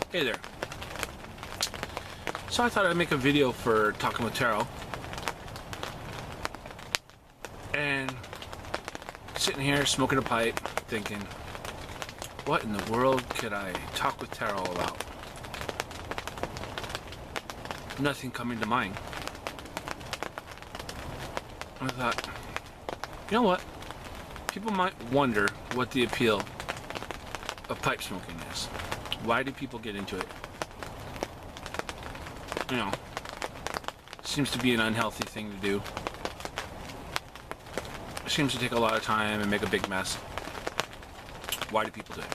Hey there. So I thought I'd make a video for Talking with Tarot. And sitting here smoking a pipe thinking, what in the world could I talk with Tarot about? Nothing coming to mind. I thought, you know what? People might wonder what the appeal of pipe smoking is. Why do people get into it? You know, seems to be an unhealthy thing to do. It seems to take a lot of time and make a big mess. Why do people do it?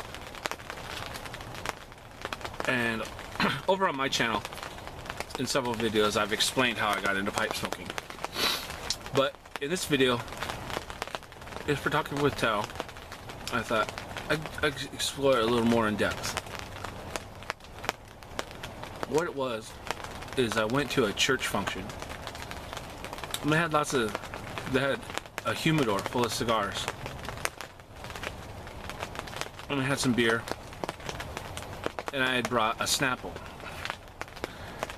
And over on my channel, in several videos, I've explained how I got into pipe smoking. But in this video, if for Talking with Tarot, I thought I'd explore it a little more in depth. What it was is I went to a church function. And they had a humidor full of cigars. And I had some beer. And I had brought a Snapple.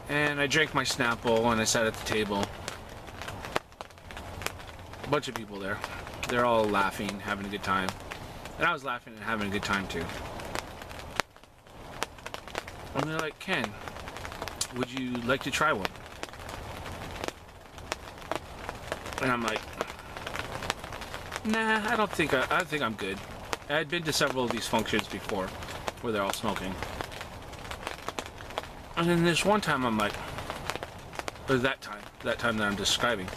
And I drank my Snapple and I sat at the table. A bunch of people there. They're all laughing, having a good time. And I was laughing and having a good time too. And they're like, Ken, would you like to try one? And I'm like, nah, I think I'm good. I had been to several of these functions before where they're all smoking. And then this one time I'm like, or that time that I'm describing,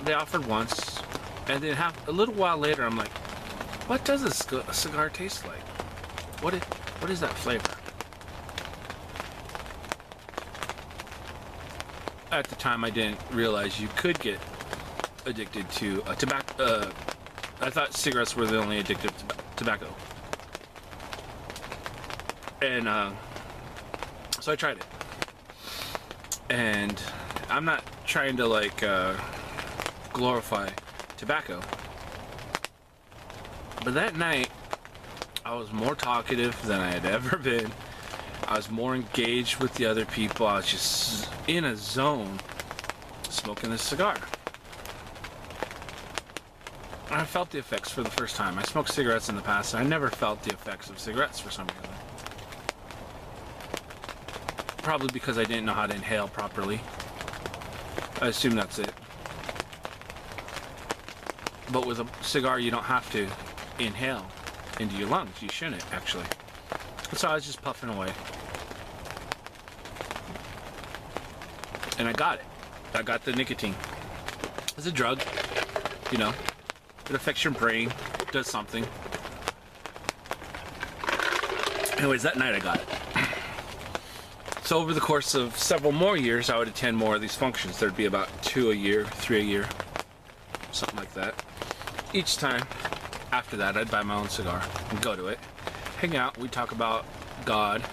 they offered once, and then a little while later I'm like, what does a cigar taste like? What is that flavor? At the time I didn't realize you could get addicted to tobacco. I thought cigarettes were the only addictive tobacco. And so I tried it. And I'm not trying to like glorify tobacco. But that night I was more talkative than I had ever been. I was more engaged with the other people. I was just in a zone smoking this cigar. And I felt the effects for the first time. I smoked cigarettes in the past and I never felt the effects of cigarettes for some reason. Probably because I didn't know how to inhale properly. I assume that's it. But with a cigar you don't have to inhale into your lungs. You shouldn't, actually. So I was just puffing away. And I got it. I got the nicotine. It's a drug, you know. It affects your brain, does something. Anyways, that night I got it. So over the course of several more years, I would attend more of these functions. There'd be about 2 a year, 3 a year, something like that. Each time after that, I'd buy my own cigar and go to it. Hang out, we'd talk about God,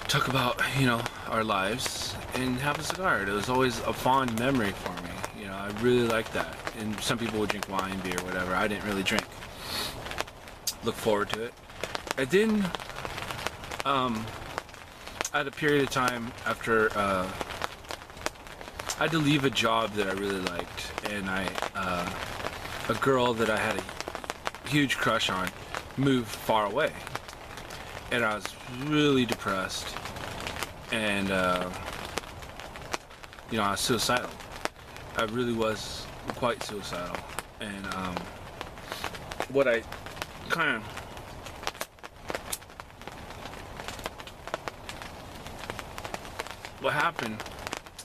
talk about, you know, our lives, and have a cigar. It was always a fond memory for me. You know, I really liked that. And some people would drink wine, beer, whatever. I didn't really drink. Look forward to it. And then, at a period of time after, I had to leave a job that I really liked, and a girl that I had a huge crush on moved far away, and I was really depressed, and you know, I was suicidal. I really was quite suicidal. And what I kind of what happened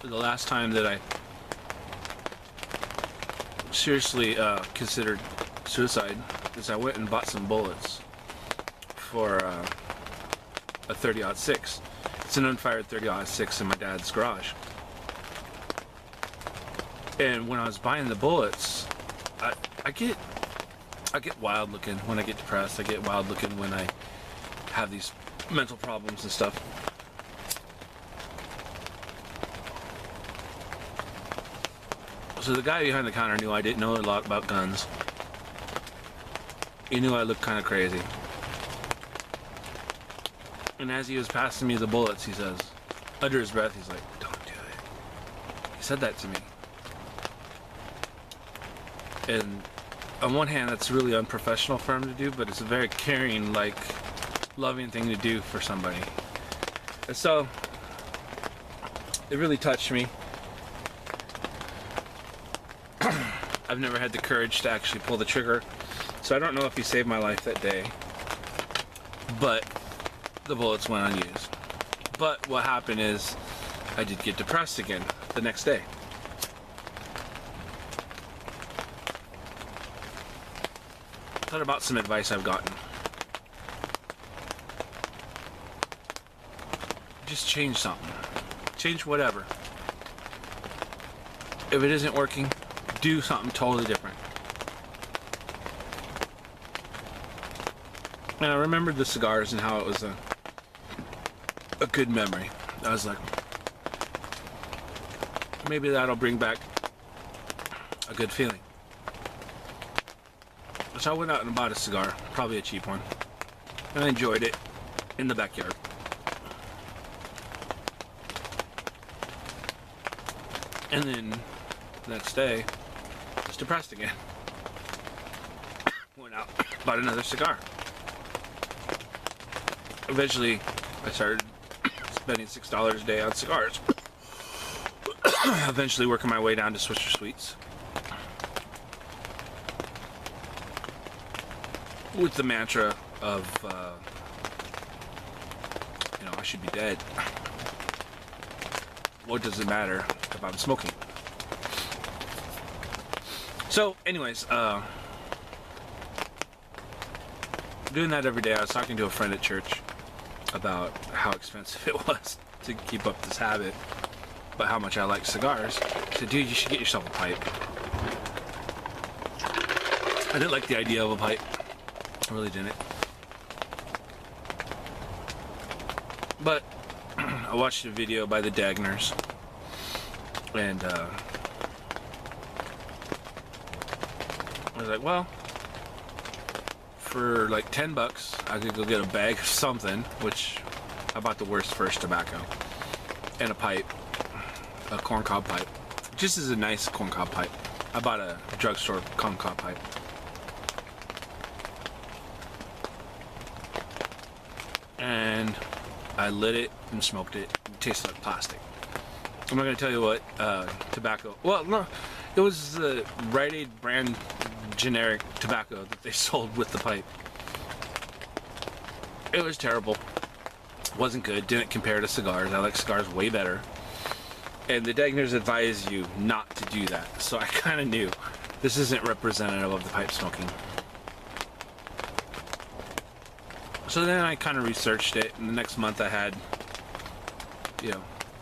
the last time that I seriously considered suicide is I went and bought some bullets for a 30-06. It's an unfired 30-06 in my dad's garage. And when I was buying the bullets, I get wild looking when I get depressed. I get wild looking when I have these mental problems and stuff. So the guy behind the counter knew I didn't know a lot about guns. He knew I looked kind of crazy. And as he was passing me the bullets, he says, under his breath, he's like, "Don't do it." He said that to me. And on one hand, that's really unprofessional for him to do, but it's a very caring, like, loving thing to do for somebody. And so, it really touched me. I've never had the courage to actually pull the trigger, so I don't know if he saved my life that day, but the bullets went unused. But what happened is I did get depressed again the next day. Thought about some advice I've gotten. Just change something. Change whatever. If it isn't working, do something totally different. And I remembered the cigars and how it was a good memory. I was like, maybe that'll bring back a good feeling. So I went out and bought a cigar, probably a cheap one, and I enjoyed it in the backyard. And then the next day, I was depressed again. Went out, bought another cigar. Eventually, I started spending $6 a day on cigars. Eventually working my way down to Swisher Sweets. With the mantra of, I should be dead. What does it matter if I'm smoking? So, anyways, doing that every day. I was talking to a friend at church about how expensive it was to keep up this habit, but how much I like cigars. I said, dude, you should get yourself a pipe. I didn't like the idea of a pipe. I really didn't. But I watched a video by the Dagners, and I was like, well, for like $10, I could go get a bag of something, which I bought the worst first tobacco, and a pipe, a corncob pipe. Just as a nice corncob pipe. I bought a drugstore corncob pipe. And I lit it and smoked it. It tasted like plastic. I'm not going to tell you what tobacco. Well, no, it was the Rite Aid brand generic tobacco that they sold with the pipe. It was terrible. Wasn't good. Didn't compare to cigars. I like cigars way better. And the Dagners advise you not to do that. So I kind of knew this isn't representative of the pipe smoking. So then I kind of researched it, and the next month I had,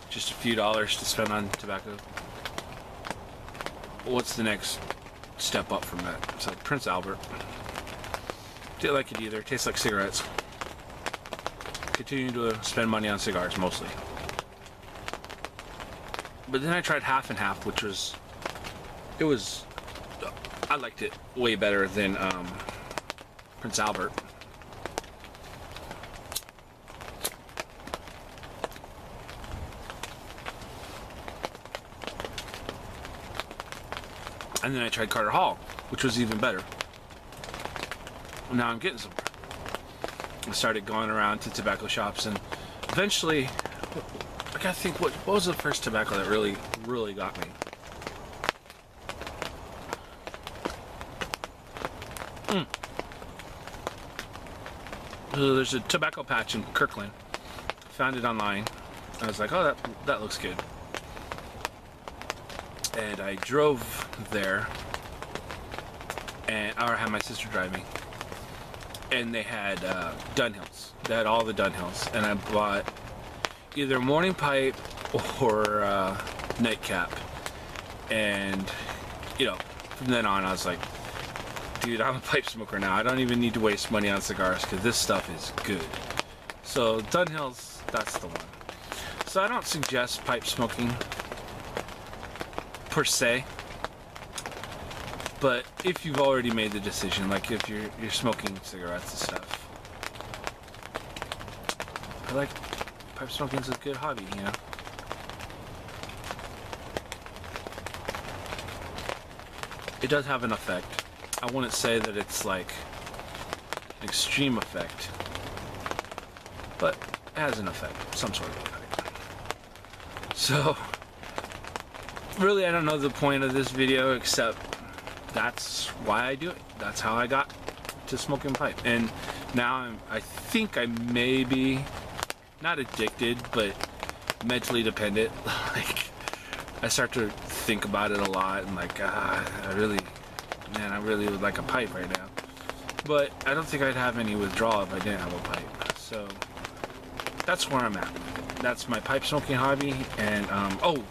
just a few dollars to spend on tobacco. What's the next step up from that? So Prince Albert. Didn't like it either. Tastes like cigarettes. Continue to spend money on cigars, mostly. But then I tried half and half, which I liked it way better than Prince Albert. And then I tried Carter Hall, which was even better. Now I'm getting somewhere. I started going around to tobacco shops, and eventually, I gotta think, what was the first tobacco that really, really got me? So there's a tobacco patch in Kirkland. Found it online. I was like, oh, that looks good. And I drove there, and I had my sister drive me, and they had Dunhills. They had all the Dunhills, and I bought either morning pipe or nightcap. And from then on, I was like, dude, I'm a pipe smoker now. I don't even need to waste money on cigars because this stuff is good. So Dunhills, that's the one. So I don't suggest pipe smoking per se, but if you've already made the decision, like if you're smoking cigarettes and stuff, like pipe smoking's a good hobby, you know. It does have an effect. I wouldn't say that it's like an extreme effect, but it has an effect, some sort of effect. So, really, I don't know the point of this video, except that's why I do it. That's how I got to smoking pipe. And now I think I may be not addicted, but mentally dependent. Like, I start to think about it a lot, and like, I really would like a pipe right now. But I don't think I'd have any withdrawal if I didn't have a pipe. So that's where I'm at. That's my pipe smoking hobby. And oh,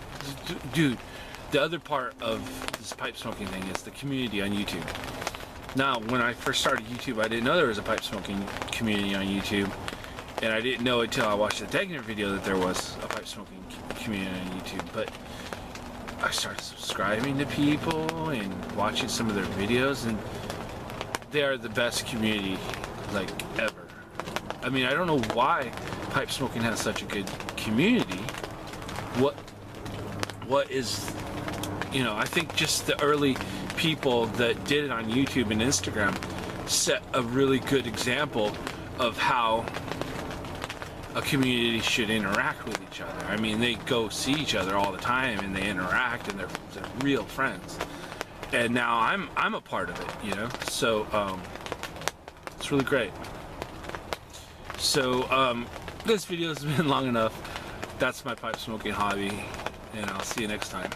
dude, the other part of this pipe smoking thing is the community on YouTube. Now, when I first started YouTube, I didn't know there was a pipe smoking community on YouTube, and I didn't know until I watched the Degner video that there was a pipe smoking community on YouTube. But I started subscribing to people and watching some of their videos, and they are the best community, like, ever. I mean, I don't know why pipe smoking has such a good community. What is, you know, I think just the early people that did it on YouTube and Instagram set a really good example of how a community should interact with each other. I mean, they go see each other all the time and they interact, and they're real friends. And now I'm a part of it, you know. So it's really great. So this video has been long enough. That's my pipe smoking hobby, and I'll see you next time.